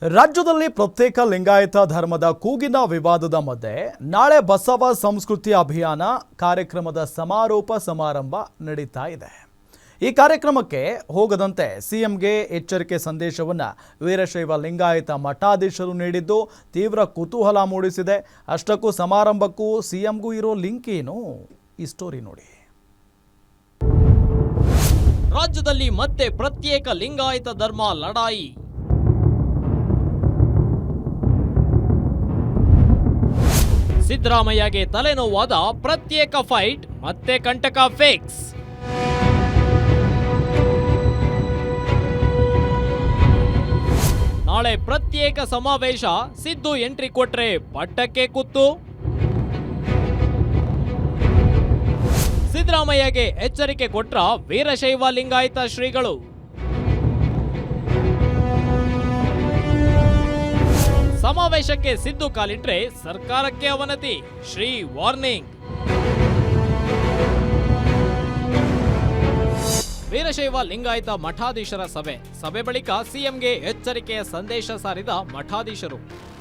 ರಾಜ್ಯದಲ್ಲಿ ಪ್ರತ್ಯೇಕ ಲಿಂಗಾಯತ ಧರ್ಮದ ಕೂಗಿನ ವಿವಾದದ ಮಧ್ಯೆ ನಾಳೆ ಬಸವ ಸಂಸ್ಕೃತಿ ಅಭಿಯಾನ ಕಾರ್ಯಕ್ರಮದ ಸಮಾರೋಪ ಸಮಾರಂಭ ನಡೀತಾ ಇದೆ. ಈ ಕಾರ್ಯಕ್ರಮಕ್ಕೆ ಹೋಗದಂತೆ ಸಿಎಂಗೆ ಎಚ್ಚರಿಕೆ ಸಂದೇಶವನ್ನು ವೀರಶೈವ ಲಿಂಗಾಯತ ಮಠಾಧೀಶರು ನೀಡಿದ್ದು ತೀವ್ರ ಕುತೂಹಲ ಮೂಡಿಸಿದೆ. ಅಷ್ಟಕ್ಕೂ ಸಮಾರಂಭಕ್ಕೂ ಸಿಎಂಗೂ ಇರೋ ಲಿಂಕ್ ಏನು? ಈ ಸ್ಟೋರಿ ನೋಡಿ. ರಾಜ್ಯದಲ್ಲಿ ಮತ್ತೆ ಪ್ರತ್ಯೇಕ ಲಿಂಗಾಯತ ಧರ್ಮ ಲಡಾಯಿ. ಸಿದ್ದರಾಮಯ್ಯಗೆ ತಲೆನೋವಾದ ಪ್ರತ್ಯೇಕ ಫೈಟ್ ಮತ್ತೆ ಕಂಟಕ ಫಿಕ್ಸ್. ನಾಳೆ ಪ್ರತ್ಯೇಕ ಸಮಾವೇಶ, ಸಿದ್ದು ಎಂಟ್ರಿ ಕೊಟ್ರೆ ಪಟ್ಟಕ್ಕೆ ಕುತ್ತು. ಸಿದ್ದರಾಮಯ್ಯಗೆ ಎಚ್ಚರಿಕೆ ಕೊಟ್ರ ವೀರಶೈವ ಲಿಂಗಾಯತ ಶ್ರೀಗಳು. ಸಮಾವೇಶಕ್ಕೆ ಸಿದ್ದು ಕಾಲಿಟ್ರೆ ಸರ್ಕಾರಕ್ಕೆ ಅವನತಿ, ಶ್ರೀ ವಾರ್ನಿಂಗ್. ವೀರಶೈವ ಲಿಂಗಾಯತ ಮಠಾಧೀಶರ ಸಭೆ ಬಳಿಕ ಸಿಎಂಗೆ ಎಚ್ಚರಿಕೆಯ ಸಂದೇಶ ಸಾರಿದ ಮಠಾಧೀಶರು.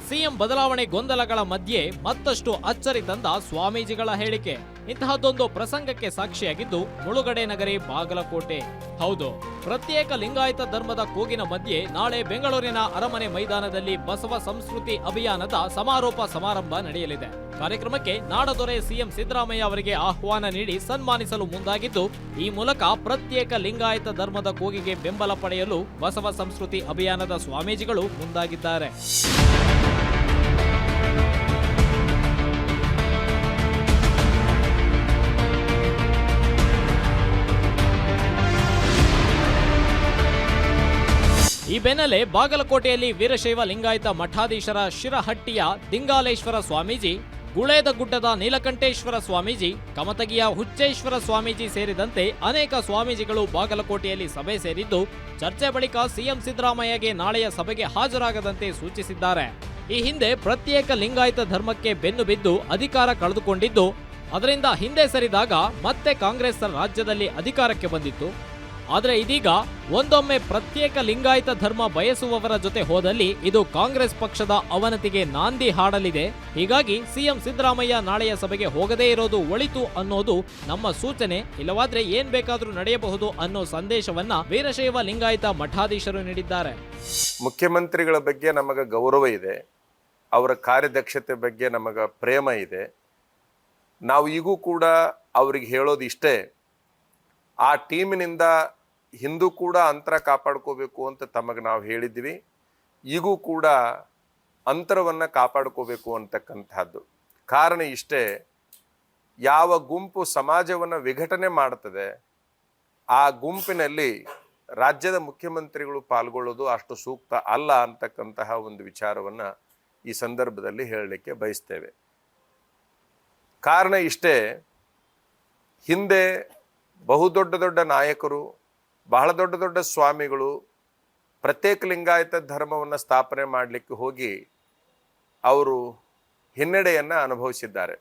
ಸಿಎಂ ಬದಲಾವಣೆ ಗೊಂದಲಗಳ ಮಧ್ಯೆ ಮತ್ತಷ್ಟು ಅಚ್ಚರಿ ತಂದ ಸ್ವಾಮೀಜಿಗಳ ಹೇಳಿಕೆ. ಇಂತಹದ್ದೊಂದು ಪ್ರಸಂಗಕ್ಕೆ ಸಾಕ್ಷಿಯಾಗಿದ್ದು ಮುಳುಗಡೆ ನಗರಿ ಬಾಗಲಕೋಟೆ. ಹೌದು, ಪ್ರತ್ಯೇಕ ಲಿಂಗಾಯತ ಧರ್ಮದ ಕೂಗಿನ ಮಧ್ಯೆ ನಾಳೆ ಬೆಂಗಳೂರಿನ ಅರಮನೆ ಮೈದಾನದಲ್ಲಿ ಬಸವ ಸಂಸ್ಕೃತಿ ಅಭಿಯಾನದ ಸಮಾರೋಪ ಸಮಾರಂಭ ನಡೆಯಲಿದೆ. ಕಾರ್ಯಕ್ರಮಕ್ಕೆ ನಾಡದೊರೆ ಸಿಎಂ ಸಿದ್ದರಾಮಯ್ಯ ಅವರಿಗೆ ಆಹ್ವಾನ ನೀಡಿ ಸನ್ಮಾನಿಸಲು ಮುಂದಾಗಿದ್ದು, ಈ ಮೂಲಕ ಪ್ರತ್ಯೇಕ ಲಿಂಗಾಯತ ಧರ್ಮದ ಕೂಗಿಗೆ ಬೆಂಬಲ ಪಡೆಯಲು ಬಸವ ಸಂಸ್ಕೃತಿ ಅಭಿಯಾನದ ಸ್ವಾಮೀಜಿಗಳು ಮುಂದಾಗಿದ್ದಾರೆ. ಈ ಬೆನ್ನಲ್ಲೇ ಬಾಗಲಕೋಟೆಯಲ್ಲಿ ವೀರಶೈವ ಲಿಂಗಾಯತ ಮಠಾಧೀಶರ ಶಿರಹಟ್ಟಿಯ ದಿಂಗಾಲೇಶ್ವರ ಸ್ವಾಮೀಜಿ, ಗುಳೇದಗುಡ್ಡದ ನೀಲಕಂಠೇಶ್ವರ ಸ್ವಾಮೀಜಿ, ಕಮತಗಿಯ ಹುಚ್ಚೇಶ್ವರ ಸ್ವಾಮೀಜಿ ಸೇರಿದಂತೆ ಅನೇಕ ಸ್ವಾಮೀಜಿಗಳು ಬಾಗಲಕೋಟೆಯಲ್ಲಿ ಸಭೆ ಸೇರಿದ್ದು, ಚರ್ಚೆ ಬಳಿಕ ಸಿಎಂ ಸಿದ್ದರಾಮಯ್ಯಗೆ ನಾಳೆಯ ಸಭೆಗೆ ಹಾಜರಾಗದಂತೆ ಸೂಚಿಸಿದ್ದಾರೆ. ಈ ಹಿಂದೆ ಪ್ರತ್ಯೇಕ ಲಿಂಗಾಯತ ಧರ್ಮಕ್ಕೆ ಬೆನ್ನು ಬಿದ್ದು ಅಧಿಕಾರ ಕಳೆದುಕೊಂಡಿದ್ದು, ಅದರಿಂದ ಹಿಂದೆ ಸರಿದಾಗ ಮತ್ತೆ ಕಾಂಗ್ರೆಸ್ ರಾಜ್ಯದಲ್ಲಿ ಅಧಿಕಾರಕ್ಕೆ ಬಂದಿತ್ತು. ಆದರೆ ಇದೀಗ ಒಂದೊಮ್ಮೆ ಪ್ರತ್ಯೇಕ ಲಿಂಗಾಯತ ಧರ್ಮ ಬಯಸುವವರ ಜೊತೆ ಹೋದಲ್ಲಿ ಇದು ಕಾಂಗ್ರೆಸ್ ಪಕ್ಷದ ಅವನತಿಗೆ ನಾಂದಿ ಹಾಡಲಿದೆ. ಹೀಗಾಗಿ ಸಿಎಂ ಸಿದ್ದರಾಮಯ್ಯ ನಾಳೆಯ ಸಭೆಗೆ ಹೋಗದೇ ಇರೋದು ಒಳಿತು ಅನ್ನೋದು ನಮ್ಮ ಸೂಚನೆ. ಇಲ್ಲವಾದ್ರೆ ಏನ್ ಬೇಕಾದ್ರೂ ನಡೆಯಬಹುದು ಅನ್ನೋ ಸಂದೇಶವನ್ನ ವೀರಶೈವ ಲಿಂಗಾಯತ ಮಠಾಧೀಶರು ನೀಡಿದ್ದಾರೆ. ಮುಖ್ಯಮಂತ್ರಿಗಳ ಬಗ್ಗೆ ನಮಗ ಗೌರವ ಇದೆ, ಅವರ ಕಾರ್ಯದಕ್ಷತೆ ಬಗ್ಗೆ ನಮಗ ಪ್ರೇಮ ಇದೆ. ನಾವು ಈಗೂ ಕೂಡ ಅವ್ರಿಗೆ ಹೇಳೋದು ಇಷ್ಟೇ, ಆ ಟೀಮಿನಿಂದ ಹಿಂದೂ ಕೂಡ ಅಂತರ ಕಾಪಾಡ್ಕೋಬೇಕು ಅಂತ ತಮಗೆ ನಾವು ಹೇಳಿದ್ವಿ. ಈಗೂ ಕೂಡ ಅಂತರವನ್ನು ಕಾಪಾಡ್ಕೋಬೇಕು ಅಂತಕ್ಕಂಥದ್ದು. ಕಾರಣ ಇಷ್ಟೇ, ಯಾವ ಗುಂಪು ಸಮಾಜವನ್ನು ವಿಘಟನೆ ಮಾಡ್ತದೆ ಆ ಗುಂಪಿನಲ್ಲಿ ರಾಜ್ಯದ ಮುಖ್ಯಮಂತ್ರಿಗಳು ಪಾಲ್ಗೊಳ್ಳೋದು ಅಷ್ಟು ಸೂಕ್ತ ಅಲ್ಲ ಅಂತಕ್ಕಂತಹ ಒಂದು ವಿಚಾರವನ್ನು ಈ ಸಂದರ್ಭದಲ್ಲಿ ಹೇಳಲಿಕ್ಕೆ ಬಯಸ್ತೇವೆ. ಕಾರಣ ಇಷ್ಟೇ, ಹಿಂದೆ ಬಹುದೊಡ್ಡ ದೊಡ್ಡ ನಾಯಕರು, ಬಹಳ ದೊಡ್ಡ ದೊಡ್ಡ ಸ್ವಾಮಿಗಳು ಪ್ರತ್ಯೇಕ ಲಿಂಗಾಯತ ಧರ್ಮವನ್ನು ಸ್ಥಾಪನೆ ಮಾಡಲಿಕ್ಕೆ ಹೋಗಿ ಅವರು ಹಿನ್ನಡೆಯನ್ನು ಅನುಭವಿಸಿದ್ದಾರೆ.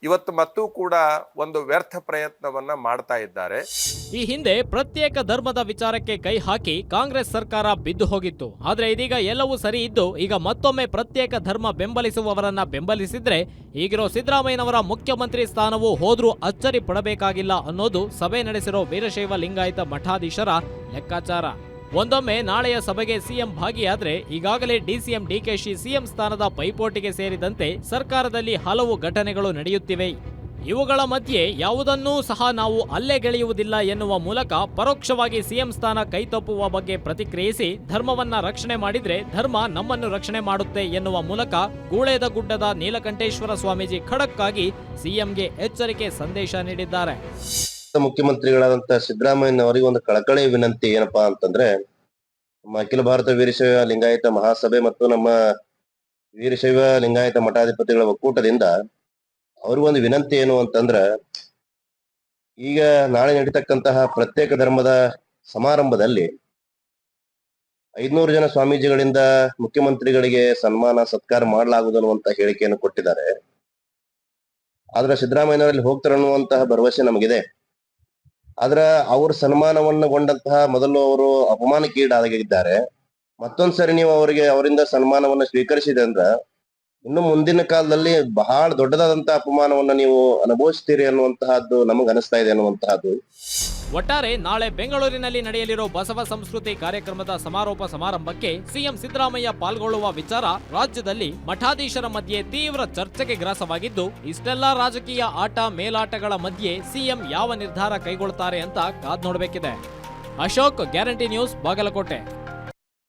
ಇವತ್ತು ಮತ್ತೂ ಕೂಡ ಒಂದು ವ್ಯರ್ಥ ಪ್ರಯತ್ನವನ್ನ ಮಾಡ್ತಾ ಇದ್ದಾರೆ. ಈ ಹಿಂದೆ ಪ್ರತ್ಯೇಕ ಧರ್ಮದ ವಿಚಾರಕ್ಕೆ ಕೈ ಹಾಕಿ ಕಾಂಗ್ರೆಸ್ ಸರ್ಕಾರ ಬಿದ್ದು ಹೋಗಿತ್ತು. ಆದ್ರೆ ಇದೀಗ ಎಲ್ಲವೂ ಸರಿ ಇದ್ದು, ಈಗ ಮತ್ತೊಮ್ಮೆ ಪ್ರತ್ಯೇಕ ಧರ್ಮ ಬೆಂಬಲಿಸುವವರನ್ನ ಬೆಂಬಲಿಸಿದ್ರೆ ಈಗಿರೋ ಸಿದ್ದರಾಮಯ್ಯನವರ ಮುಖ್ಯಮಂತ್ರಿ ಸ್ಥಾನವೂ ಹೋದ್ರೂ ಅಚ್ಚರಿ ಪಡಬೇಕಾಗಿಲ್ಲ ಅನ್ನೋದು ಸಭೆ ನಡೆಸಿರೋ ವೀರಶೈವ ಲಿಂಗಾಯತ ಮಠಾಧೀಶರ ಲೆಕ್ಕಾಚಾರ. ಒಂದೊಮ್ಮೆ ನಾಳೆಯ ಸಭೆಗೆ ಸಿಎಂ ಭಾಗಿಯಾದ್ರೆ ಈಗಾಗಲೇ ಡಿಸಿಎಂ ಡಿಕೆಶಿ ಸಿಎಂ ಸ್ಥಾನದ ಪೈಪೋಟಿಗೆ ಸೇರಿದಂತೆ ಸರ್ಕಾರದಲ್ಲಿ ಹಲವು ಘಟನೆಗಳು ನಡೆಯುತ್ತಿವೆ. ಇವುಗಳ ಮಧ್ಯೆ ಯಾವುದನ್ನೂ ಸಹ ನಾವು ಅಲ್ಲೆಗೆಳೆಯುವುದಿಲ್ಲ ಎನ್ನುವ ಮೂಲಕ ಪರೋಕ್ಷವಾಗಿ ಸಿಎಂ ಸ್ಥಾನ ಕೈತಪ್ಪುವ ಬಗ್ಗೆ ಪ್ರತಿಕ್ರಿಯಿಸಿ, ಧರ್ಮವನ್ನ ರಕ್ಷಣೆ ಮಾಡಿದ್ರೆ ಧರ್ಮ ನಮ್ಮನ್ನು ರಕ್ಷಣೆ ಮಾಡುತ್ತೆ ಎನ್ನುವ ಮೂಲಕ ಗುಳೇದಗುಡ್ಡದ ನೀಲಕಂಠೇಶ್ವರ ಸ್ವಾಮೀಜಿ ಖಡಕ್ ಆಗಿ ಸಿಎಂಗೆ ಎಚ್ಚರಿಕೆ ಸಂದೇಶ ನೀಡಿದ್ದಾರೆ. ಮುಖ್ಯಮಂತ್ರಿಗಳಾದಂತ ಸಿದ್ದರಾಮಯ್ಯನವರಿಗೆ ಒಂದು ಕಳಕಳಿ ವಿನಂತಿ ಏನಪ್ಪಾ ಅಂತಂದ್ರೆ, ನಮ್ಮ ಅಖಿಲ ಭಾರತ ವೀರಶೈವ ಲಿಂಗಾಯತ ಮಹಾಸಭೆ ಮತ್ತು ನಮ್ಮ ವೀರಶೈವ ಲಿಂಗಾಯತ ಮಠಾಧಿಪತಿಗಳ ಒಕ್ಕೂಟದಿಂದ ಅವ್ರಿಗೊಂದು ವಿನಂತಿ ಏನು ಅಂತಂದ್ರ, ಈಗ ನಾಳೆ ನಡೀತಕ್ಕಂತಹ ಪ್ರತ್ಯೇಕ ಧರ್ಮದ ಸಮಾರಂಭದಲ್ಲಿ 500 ಜನ ಸ್ವಾಮೀಜಿಗಳಿಂದ ಮುಖ್ಯಮಂತ್ರಿಗಳಿಗೆ ಸನ್ಮಾನ ಸತ್ಕಾರ ಮಾಡಲಾಗುವುದು ಅನ್ನುವಂತ ಹೇಳಿಕೆಯನ್ನು ಕೊಟ್ಟಿದ್ದಾರೆ. ಆದ್ರೆ ಸಿದ್ದರಾಮಯ್ಯನವರಲ್ಲಿ ಹೋಗ್ತಾರೆ ಅನ್ನುವಂತಹ ಭರವಸೆ ನಮಗಿದೆ. ಆದ್ರ ಅವ್ರ ಸನ್ಮಾನವನ್ನಗೊಂಡಂತಹ ಮೊದಲು ಅವರು ಅಪಮಾನಕ್ಕೀಡಾಗಿದ್ದಾರೆ. ಮತ್ತೊಂದ್ಸರಿ ನೀವು ಅವರಿಂದ ಸನ್ಮಾನವನ್ನ ಸ್ವೀಕರಿಸಿದೆ ಅಂದ್ರ ಇನ್ನು ಮುಂದಿನ ಕಾಲದಲ್ಲಿ ಬಹಳ ದೊಡ್ಡದಾದಂತ ಅಪಮಾನವನ್ನ ನೀವು ಅನುಭವಿಸ್ತೀರಿ ಅನ್ನುವಂತಹದ್ದು ನಮಗ್ ಅನಿಸ್ತಾ ಇದೆ ಅನ್ನುವಂತಹದ್ದು. ಒಟ್ಟಾರೆ ನಾಳೆ ಬೆಂಗಳೂರಿನಲ್ಲಿ ನಡೆಯಲಿರೋ ಬಸವ ಸಂಸ್ಕೃತಿ ಕಾರ್ಯಕ್ರಮದ ಸಮಾರೋಪ ಸಮಾರಂಭಕ್ಕೆ ಸಿಎಂ ಸಿದ್ದರಾಮಯ್ಯ ಪಾಲ್ಗೊಳ್ಳುವ ವಿಚಾರ ರಾಜ್ಯದಲ್ಲಿ ಮಠಾಧೀಶರ ಮಧ್ಯೆ ತೀವ್ರ ಚರ್ಚೆಗೆ ಗ್ರಾಸವಾಗಿದ್ದು, ಇಷ್ಟೆಲ್ಲಾ ರಾಜಕೀಯ ಆಟ ಮೇಲಾಟಗಳ ಮಧ್ಯೆ ಸಿಎಂ ಯಾವ ನಿರ್ಧಾರ ಕೈಗೊಳ್ಳುತ್ತಾರೆ ಅಂತ ಕಾದ್ ನೋಡಬೇಕಿದೆ. Ashok, guarantee news, Bagalkot.